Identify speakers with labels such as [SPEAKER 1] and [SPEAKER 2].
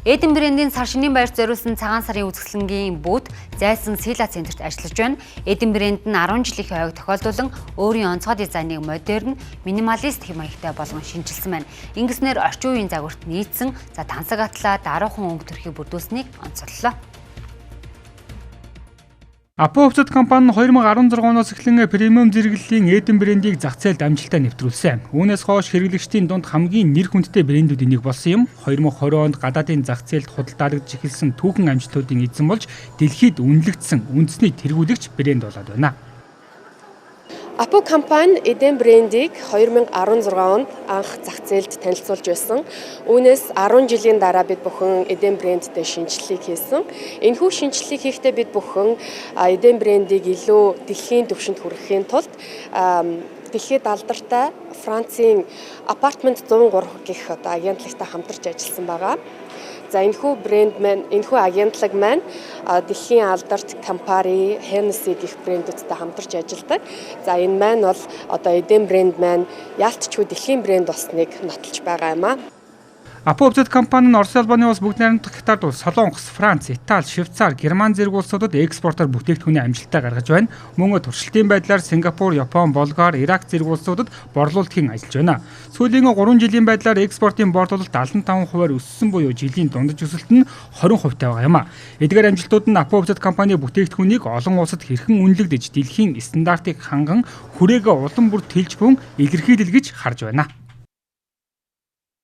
[SPEAKER 1] Эдэн брэндийн сар шинийн баярт зориулсан цагаан сарын үзэсгэлэнгийн бүүт зайлсан Сила центрт ажиллаж байна. Эдэн брэнд нь 10 жилийн хойг тохиолдуулан өөрийн онцгой дизайныг модерн, минималист хэм маягтай болгон шинжилсэн байна. Ингэснээр орчин үеийн загварт нийцсэн, тансаг атлаа даруухан өнгө төрхийг бүрдүүлсэнийг онцоллоо.
[SPEAKER 2] Апо хувьцат компани нь 2016 оноос эхлэн премиум зэрэглэлийн Эдэн брэндийг зах зээлд амжилттай нэвтрүүлсэн. Үүнээс хойш хэрэглэгчдийн дунд хамгийн нэр хүндтэй брэндүүдийн нэг болсон юм. 2020 онд гадаадын зах зээлд худалдаалагдж эхэлсэн түүхэн амжилтуудын эзэн болж дэлхийд үнэлэгдсэн үндэсний тэргүүлэгч брэнд болоод байна.
[SPEAKER 3] Апо компани Эдэн брэндийг 2016 онд анх зах зээлд танилцуулж байсан. Үүнээс 10 жилийн дараа бид бүхэн Эдэн брэндтэй шинжилгээг хийсэн. Энэхүү шинжилгээг хийхдээ бид бүхэн Эдэн брэндийг илүү дэлхийн түвшинд хүрэхийн тулд дэлхийд алдартай Францын апартмент 103 гэх агентлагтай хамтарч ажилласан байгаа. За энэхүү брэнд маань, энэхүү агентлаг маань дэлхийн алдарт Campari, Hennessy гэх брэндүүдтэй хамтарч ажилладаг. За энэ маань бол одоо Эдэн брэнд маань яалтчгүй дэлхийн брэнд болсныг нотолж байгаа юм аа.
[SPEAKER 2] Апо хувьцат компани нь Орос Албаны улс бүгд найрамдах Хятад улс, Солонгос, Франц, Итали, Швейцар, Герман зэрэг улсуудад экспортоор бүтээгдэхүүний амжилтаа гаргаж байна. Мөн туршилтын байдлаар Сингапур, Япон, Болгар, Ирак зэрэг улсуудад борлуулалтын ажиллаж байна. Сүүлийн 3 жилийн байдлаар экспортын борлуулалт 75%-аар өссөн буюу жилийн дундаж өсөлт нь 20% байгаа юм а. Эдгээр амжилтууд нь Апо хувьцат компани бүтээгдэхүүнийг олон улсад хэрхэн үнэлэгдэж дэлхийн стандартыг ханган хүрээгээ улам бүр тэлж бүхэн илэрхийлэл гэж харж байна.